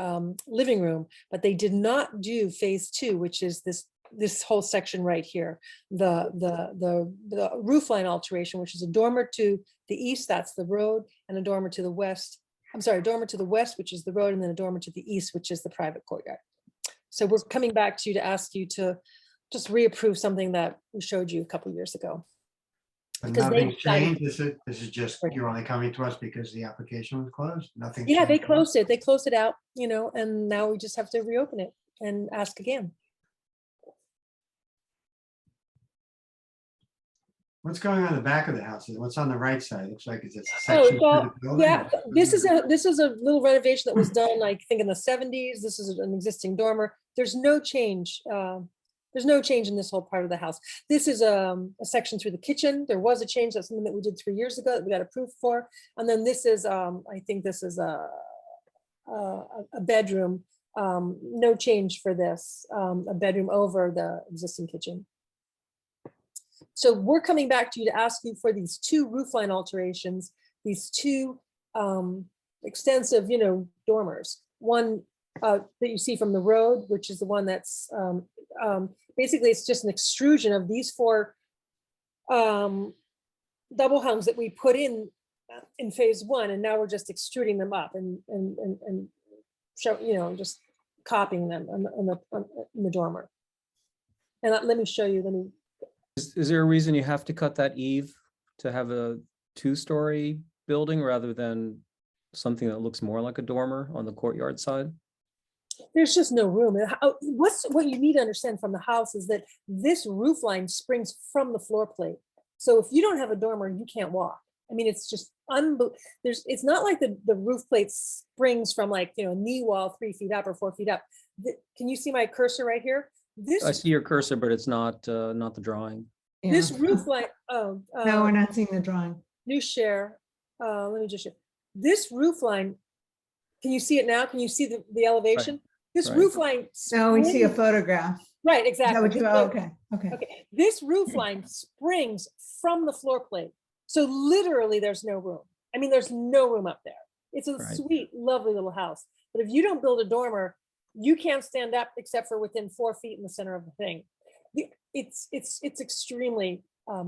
living room, but they did not do phase 2, which is this whole section right here, the roofline alteration, which is a dormer to the east, that's the road, and a dormer to the west. I'm sorry, a dormer to the west, which is the road, and then a dormer to the east, which is the private courtyard. So we're coming back to you to ask you to just reapprove something that we showed you a couple of years ago. And Because they nothing decided- changed. This is just, you're only coming to us because the application was closed? Nothing? Yeah, they changed? closed it. They closed it out, you know, and now we just have to reopen it and ask again. What's going on in the back of the house? What's on the right side? Looks like it's a Oh, section it's through all, the building. yeah, this is a little renovation that was done, I think, in the 70s. This is an existing dormer. There's no change. There's no change in this whole part of the house. This is a section through the kitchen. There was a change. That's something that we did 3 years ago that we got approved for. And then this is, I think this is a bedroom. No change for this, a bedroom over the existing kitchen. So we're coming back to you to ask you for these 2 roofline alterations, these 2 extensive, you know, dormers. One that you see from the road, which is the one that's basically it's just an extrusion of these 4 double hungs that we put in phase 1, and now we're just extruding them up and show, you know, just copying them in the dormer. And let me show you. Let me. Is there a reason you have to cut that eave to have a 2-story building rather than something that looks more like a dormer on the courtyard side? There's just no room. What you need to understand from the house is that this roof line springs from the floor plate. So if you don't have a dormer, you can't walk. I mean, it's just it's not like the roof plate springs from, like, you know, a knee wall 3 feet up or 4 feet up. Can you see my cursor right here? I see your cursor, but it's not the drawing. This Yeah. roof line, No, we're not seeing the drawing. new share. Let me just share. This roof line, can you see it now? Can you see the elevation? This right. roof line. No, we see a springs- photograph. Right, Is that exactly. what you- This oh, one- okay, okay. Okay, this roof line springs from the floor plate. So literally there's no room. I mean, there's no room up there. It's a Right. sweet, lovely little house. But if you don't build a dormer, you can't stand up except for within 4 feet in the center of the thing. It's extremely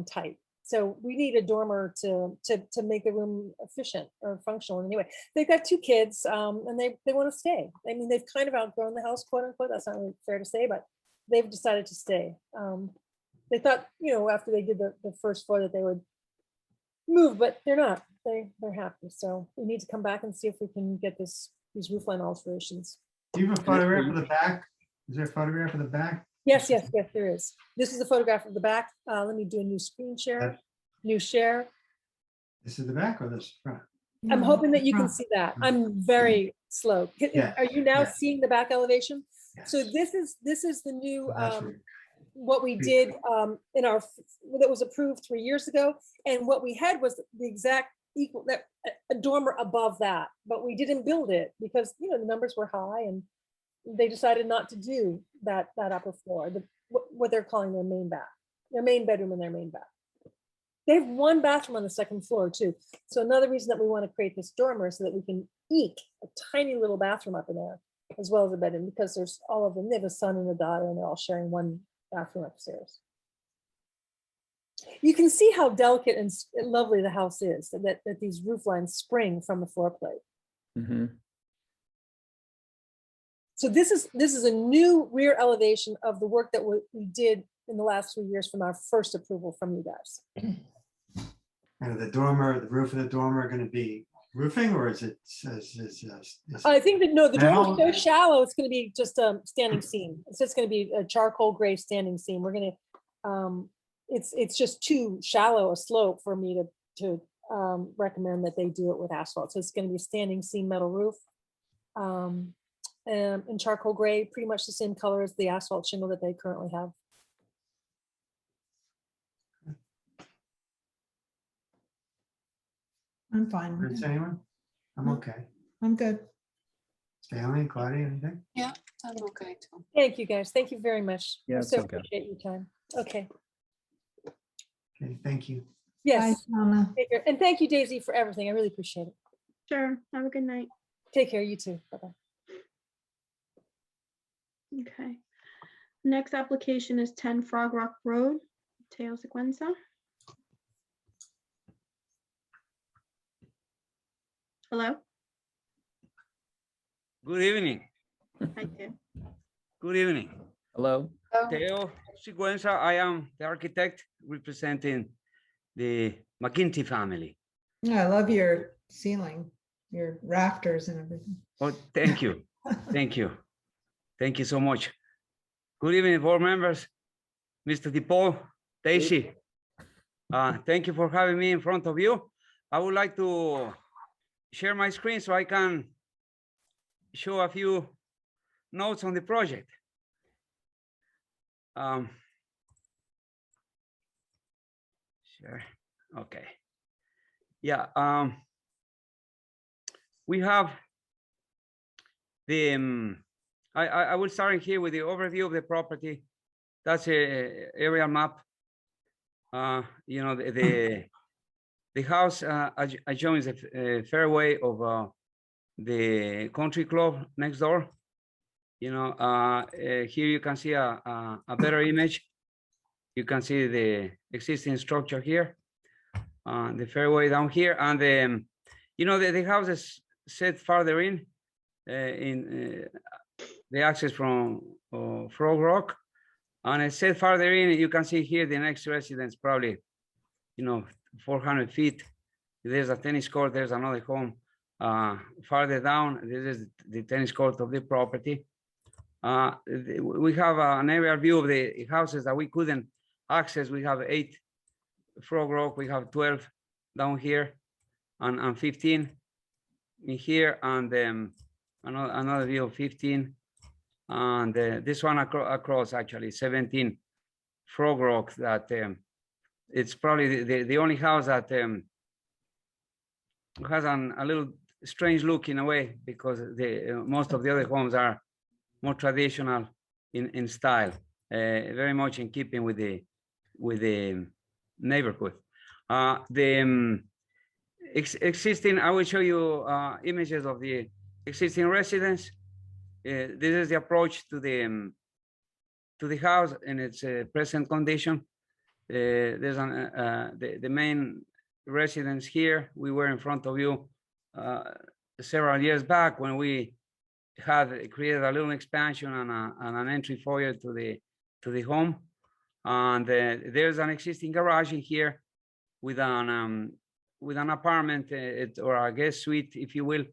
tight. So we need a dormer to make the room efficient or functional in any way. They've got 2 kids and they want to stay. I mean, they've kind of outgrown the house, quote unquote. That's not really fair to say, but they've decided to stay. They thought, you know, after they did the first floor that they would move, but they're not. They're happy. So we need to come back and see if we can get these roofline alterations. Do you have a photograph of the back? Is there a photograph of the back? Yes, there is. This is a photograph of the back. Let me do a new screen share. That's- New share. This is the back or this front? I'm No, hoping that you can front. see that. I'm very slow. Yeah, Are you now yeah. seeing the back elevation? So Yes. this is the new That's right. what we did in our that was approved 3 years ago, and what we had was the exact equal that a dormer above that, but we didn't build it because, you know, the numbers were high and they decided not to do that upper floor, what they're calling their main bedroom and their main bath. They have 1 bathroom on the 2nd floor too. So another reason that we want to create this dormer is so that we can eke a tiny little bathroom up in there as well as a bedroom, because there's all of them. They have a son and a daughter and they're all sharing 1 bathroom upstairs. You can see how delicate and lovely the house is, that these roof lines spring from the floor plate. Mhm. So this is a new rear elevation of the work that we did in the last 3 years from our first approval from you guys. And the dormer, the roof of the dormer are going to be roofing, or is it? I think that, no, the dormer is so Metal? shallow, it's gonna be just a standing seam. It's just gonna be a charcoal gray standing seam. We're gonna, it's just too shallow a slope for me to recommend that they do it with asphalt. So it's gonna be a standing seam metal roof. And charcoal gray, pretty much the same color as the asphalt shingle that they currently have. I'm fine with Is it. anyone? I'm okay. I'm good. Stanley, Claudia, anything? I'm okay too. Thank you, guys. Thank you very much. Yeah, I it's so okay. appreciate your time. Okay, Okay, thank you. Bye, yes. Shauna. Take care. And thank you, Daisy, for everything. I really appreciate it. Sure. Have a good night. Take care, you too. Bye-bye. Okay. Next application is 10 Frog Rock Road, Teo Sequenza. Hello? Good evening. Hi, Teo. Good evening. Hello? Teo Sigüenza, I am the architect representing the McGinty family. Yeah, I love your ceiling, your rafters and everything. Oh, thank you. Thank you. Thank you so much. Good evening, board members, Mr. DePaul, Daisy. Thank you for having me in front of you. I would like to share my screen so I can show a few notes on the project. Sure. Okay. Yeah. We have the. I will start here with the overview of the property. That's a aerial map. You know, the house adjoins a fairway of the country club next door. You know, here you can see a better image. You can see the existing structure here, the fairway down here, and you know, the house is set farther in the access from Frog Rock, and it's set farther in. You can see here the next residence, probably, you know, 400 feet. There's a tennis court. There's another home farther down. This is the tennis court of the property. We have an aerial view of the houses that we couldn't access. We have 8 Frog Rock. We have 12 down here, and 15 in here, and another view of 15, and this one across actually 17 Frog Rock. That it's probably the only house that has a little strange look in a way, because most of the other homes are more traditional in style, very much in keeping with the neighborhood. Existing, I will show you images of the existing residence. This is the approach to the house in its present condition. There's the main residence here. We were in front of you several years back when we had created a little expansion and an entry foyer to the home, and there's an existing garage in here with an apartment or a guest suite, if you will,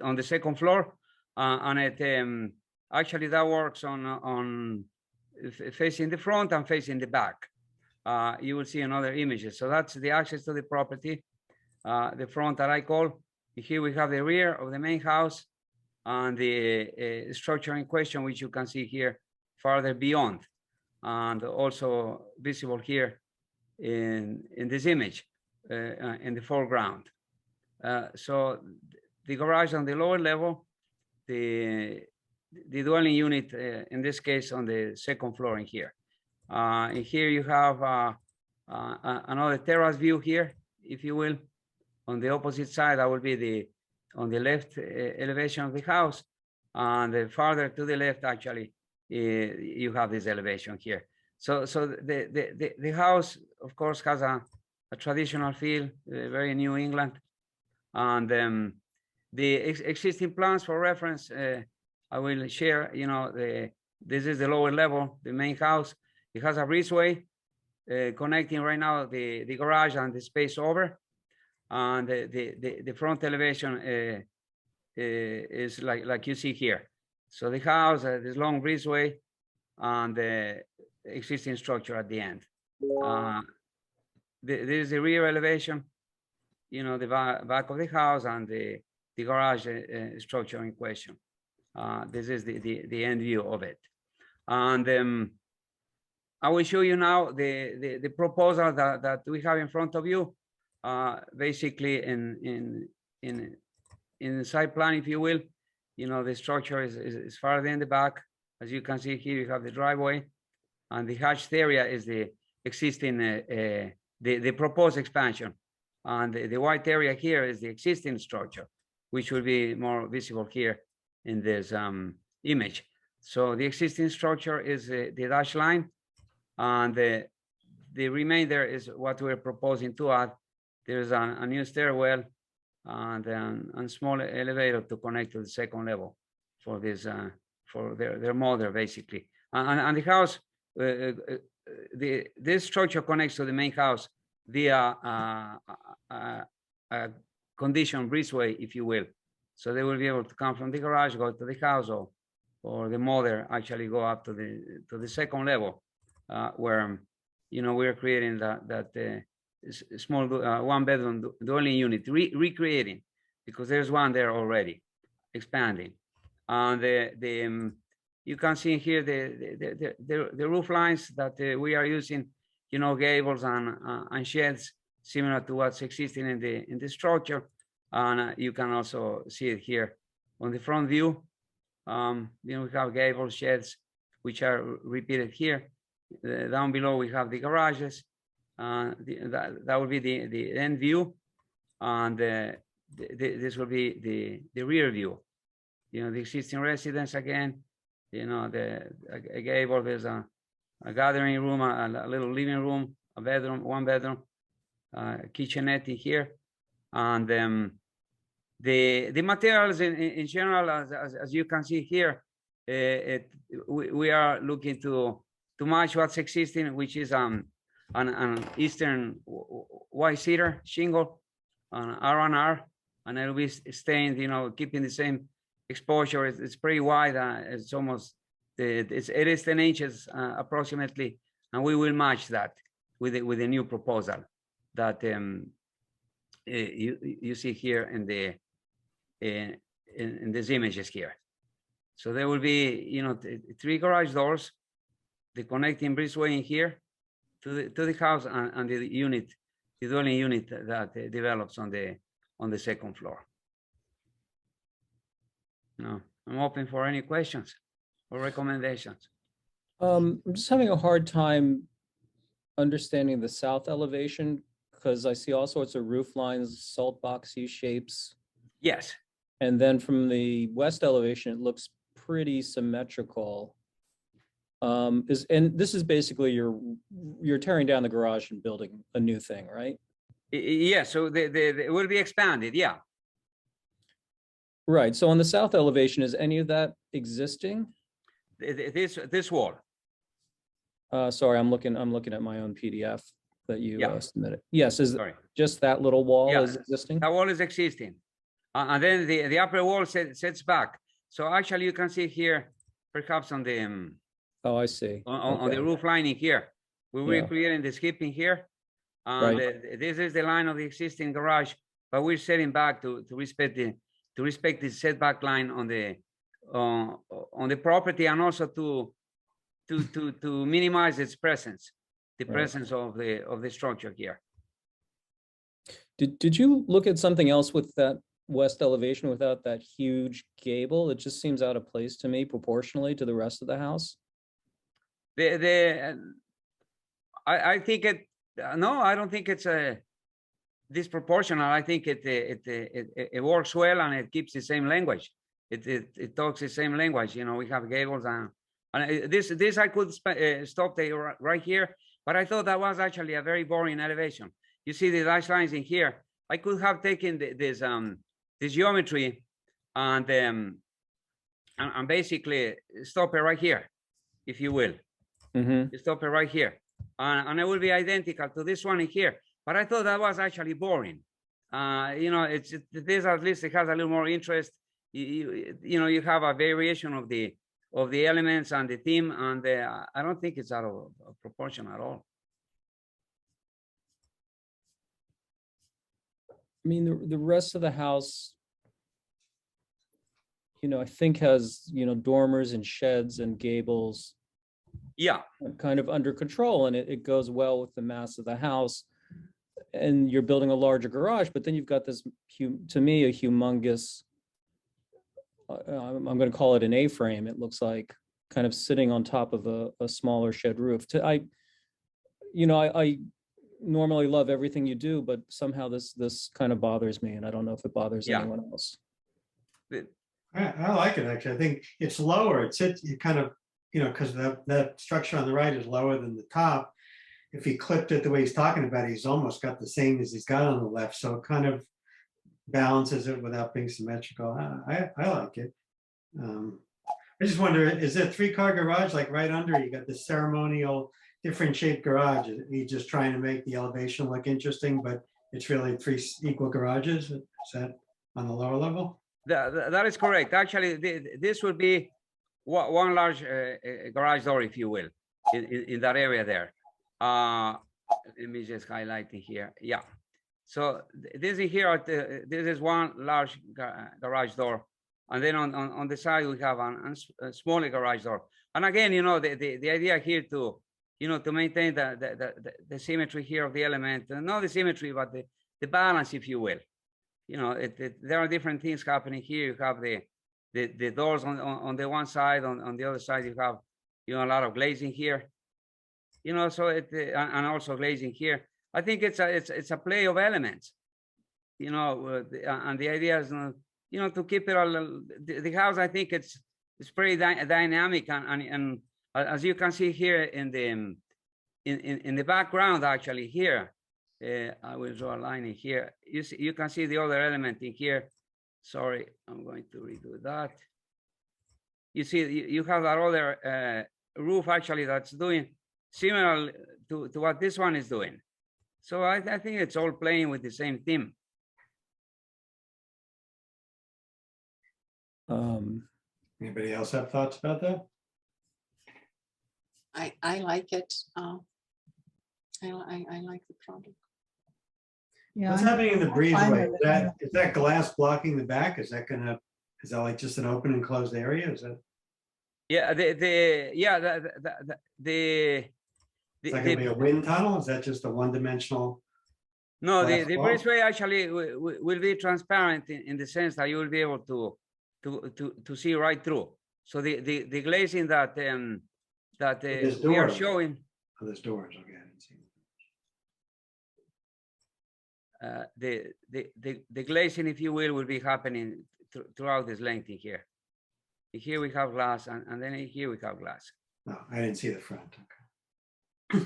on the second floor, and it actually that works on facing the front and facing the back. You will see in other images. So that's the access to the property, the front that I call. Here we have the rear of the main house and the structure in question, which you can see here farther beyond, and also visible here in this image in the foreground. So the garage on the lower level, the dwelling unit in this case on the second floor in here. And here you have another terrace view here, if you will. On the opposite side, that will be on the left elevation of the house, and farther to the left, actually, you have this elevation here. So the house, of course, has a traditional feel, very New England, and the existing plans for reference, I will share. You know, this is the lower level, the main house. It has a breezeway connecting right now the garage and the space over. And the front elevation is like you see here. So the house, this long breezeway, and the existing structure at the end. This is the rear elevation, you know, the back of the house and the garage structure in question. This is the end view of it. And I will show you now the proposal that we have in front of you. Basically in the side plan, if you will, you know, the structure is farther in the back. As you can see here, you have the driveway, and the hatched area is the existing, the proposed expansion. And the white area here is the existing structure, which will be more visible here in this image. So the existing structure is the dash line, and the remainder is what we're proposing to add. There's a new stairwell and a small elevator to connect to the second level for this for their mother basically. And the house, this structure connects to the main house via a conditioned breezeway, if you will. So they will be able to come from the garage, go to the house, or the mother actually go up to the second level, where we're creating that small one bedroom dwelling unit, recreating, because there's one there already, expanding. And you can see here the roof lines that we are using, gables and sheds similar to what's existing in the structure. And you can also see it here on the front view. We have gable sheds which are repeated here. Down below we have the garages. That will be the end view, and this will be the rear view. The existing residence again. A gable. There's a gathering room, a little living room, a bedroom, one bedroom, kitchenette in here, and the materials in general, as you can see here, we are looking to match what's existing, which is an eastern white cedar shingle, R&R, and it'll be stained, keeping the same exposure. It's pretty wide. It's almost, it is 10 inches approximately, and we will match that with the new proposal that you see here in these images here. So there will be, 3 garage doors, the connecting breezeway in here to the house, and the dwelling unit that develops on the second floor. I'm open for any questions or recommendations. I'm just having a hard time understanding the south elevation, because I see all sorts of roof lines, salt boxy shapes. Yes. And then from the west elevation, it looks pretty symmetrical. And this is basically you're tearing down the garage and building a new thing, right? Yeah, so it will be expanded, yeah. Right. So on the south elevation, is any of that existing? This wall. Sorry, I'm looking at my own PDF that you Yeah. submitted. Yes, is Sorry. just that little wall Yeah, is existing? That wall is existing. And then the upper wall sets back. So actually you can see here, perhaps on the Oh, I see. on the roof lining here. We were Yeah. creating the skipping here. And this is the line of the existing garage, but we're setting back to respect the setback line on the property, and also to minimize its presence, the presence of the structure here. Did you look at something else with that west elevation without that huge gable? It just seems out of place to me proportionally to the rest of the house. I think no, I don't think it's disproportional. I think it works well, and it keeps the same language. It talks the same language. We have gables, and this I could stop there right here, but I thought that was actually a very boring elevation. You see the dash lines in here. I could have taken this geometry and basically stop it right here, if you will. Mm-hmm. Stop it right here, and it will be identical to this one in here. But I thought that was actually boring. This at least it has a little more interest. You have a variation of the elements and the theme, and I don't think it's out of proportion at all. I mean, the rest of the house, I think has, dormers and sheds and gables. Yeah. Kind of under control, and it goes well with the mass of the house. And you're building a larger garage, but then you've got this, to me, a humongous, I'm going to call it an A-frame. It looks like kind of sitting on top of a smaller shed roof. I normally love everything you do, but somehow this kind of bothers me, and I don't know if it bothers anyone else. I like it, actually. I think it's lower. It sits, you kind of, because that structure on the right is lower than the top. If he clipped it the way he's talking about it, he's almost got the same as he's got on the left. So it kind of balances it without being symmetrical. I like it. I just wonder, is it a 3-car garage like right under? You got the ceremonial different shaped garage. Are you just trying to make the elevation look interesting, but it's really 3 equal garages? Is that on the lower level? That is correct. Actually, this would be one large garage door, if you will, in that area there. Let me just highlight it here. Yeah. So this is here. This is one large garage door, and then on the side we have a smaller garage door. And again, the idea here to to maintain the symmetry here of the element, not the symmetry, but the balance, if you will. There are different things happening here. You have the doors on the one side, on the other side you have a lot of glazing here. So and also glazing here. I think it's a play of elements. And the idea is to keep it all. The house, I think it's pretty dynamic, and as you can see here in the background, actually here. I will draw a line in here. You can see the other element in here. Sorry, I'm going to redo that. You see, you have that other roof actually that's doing similar to what this one is doing. So I think it's all playing with the same theme. Anybody else have thoughts about that? I like it. I like the product. Yeah, What's I'm happening in the fine breezeway? with it. Is that glass blocking the back? Is that like just an open and closed area? Is that? Yeah, Is that gonna be a wind tunnel? Is that just a one-dimensional? No, the glass wall? breezeway actually will be transparent in the sense that you will be able to see right through. So the glazing that we are showing. Oh, there's doors. Okay, I didn't see. The glazing, if you will be happening throughout this length in here. Here we have glass, and then here we have glass. No, I didn't see the front. Okay.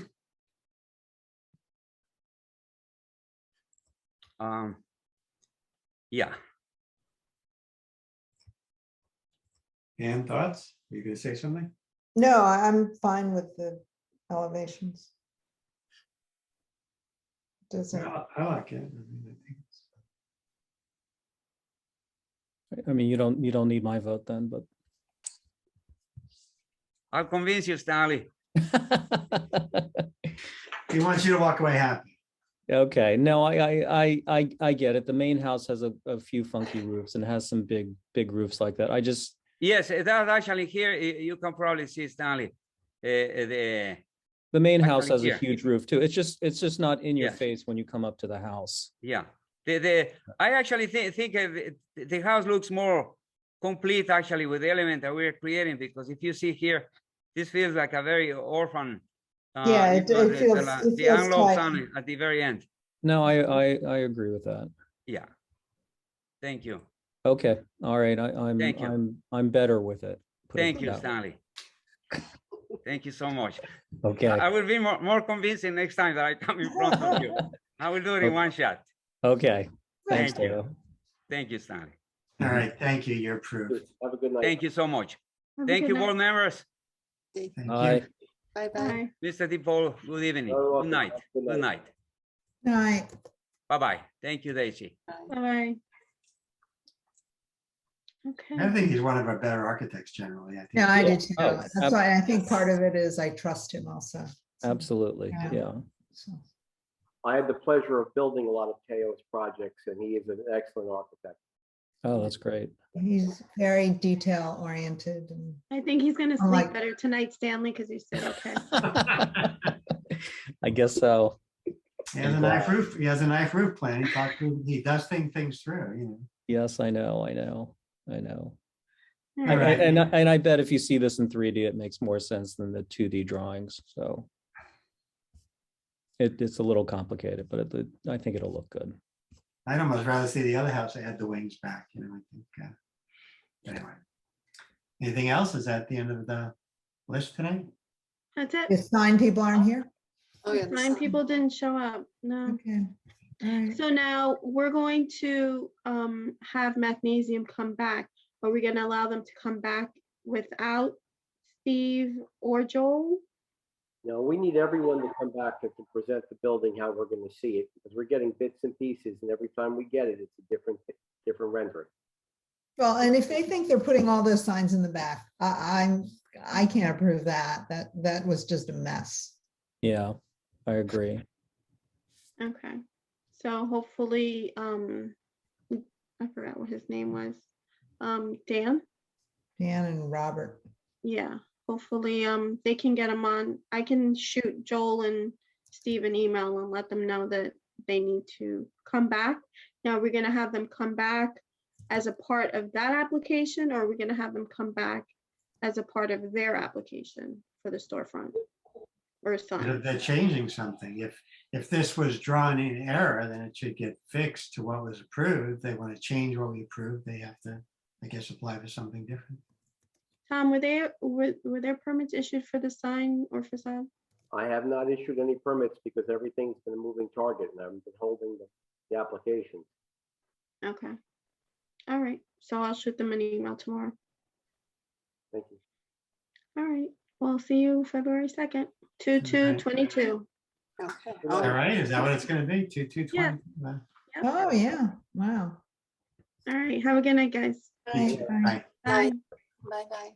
Yeah. And thoughts? Are you gonna say something? No, I'm fine with the elevations. Doesn't, I like it. I think I mean, you don't need my vote then, but. I'll convince you, Stanley. he wants you to walk away happy. Okay, no, I get it. The main house has a few funky roofs and has some big roofs like that. Yes, that actually here you can probably see, Stanley. The main house has here. a huge roof too. It's just not in your Yes. face when you come up to the house. Yeah, I actually think the house looks more complete actually with the element that we're creating, because if you see here, this feels like a very orphan. Yeah, it feels- it the feels envelopes tight. on it at the very end. No, I agree with that. Yeah. Thank you. Okay, all right. Thank you. I'm better with it. Put it Thank you, that way. Stanley. Thank you so much. Okay. I will be more convincing next time that I come in front of you. I will do it in one shot. Okay. Thanks, Thank you. Teo. Thank you, Stanley. All right, thank you. You're approved. Have a good night. Thank you so much. Have a Thank good you, night. board members. Thank Bye. you. Bye bye. Bye. Mr. DiPaolo, good evening. You're Good welcome. night. Good Good night. night. right. Bye-bye. Thank you, Daisy. Bye. Okay. I think he's one of our better architects generally. I think. Yeah, I Yeah. do too. Oh, That's why I think part of it is I trust him also. So, Absolutely. Yeah. Yeah. so. I had the pleasure of building a lot of Teo's projects, and he is an excellent architect. Oh, that's great. He's very detail oriented and I think he's gonna I'm sleep like- better tonight, Stanley, because he said, okay. I guess so. He has a nice roof. He has a nice roof plan. He does things through, Yes, I know. All And, right. and I bet if you see this in 3D, it makes more sense than the 2D drawings. So it's a little complicated, but I think it'll look good. I'd almost rather see the other house that had the wings back, I think. Anyway. Anything else? Is that the end of the list tonight? That's it. The sign people aren't here? Oh, yeah. the 9 sign. people didn't show up, no. Okay. All right. So now we're going to have Mathnasium come back. Are we gonna allow them to come back without Steve or Joel? No, we need everyone to come back and to present the building how we're gonna see it, because we're getting bits and pieces, and every time we get it, it's a different rendering. Well, and if they think they're putting all those signs in the back, I can't approve that. That was just a mess. Yeah, I agree. Okay, so hopefully, I forgot what his name was. Dan? Dan and Robert. Yeah, hopefully, they can get them on. I can shoot Joel and Steve an email and let them know that they need to come back. Now, we're gonna have them come back as a part of that application, or are we gonna have them come back as a part of their application for the storefront? Or a sign? They're changing something. If this was drawn in error, then it should get fixed to what was approved. If they want to change what we approved, they have to, I guess, apply for something different. Tom, were there permits issued for the sign or facade? I have not issued any permits because everything's been a moving target, and I've been holding the application. Okay. All right, so I'll shoot them an email tomorrow. Thank you. All right, well, see you February 2nd, 2/2/22. Okay. All right, is that what it's gonna be? 2/2/20? Oh, yeah. Wow. All right, have a good night, guys. Bye. Bye. Bye. Bye-bye.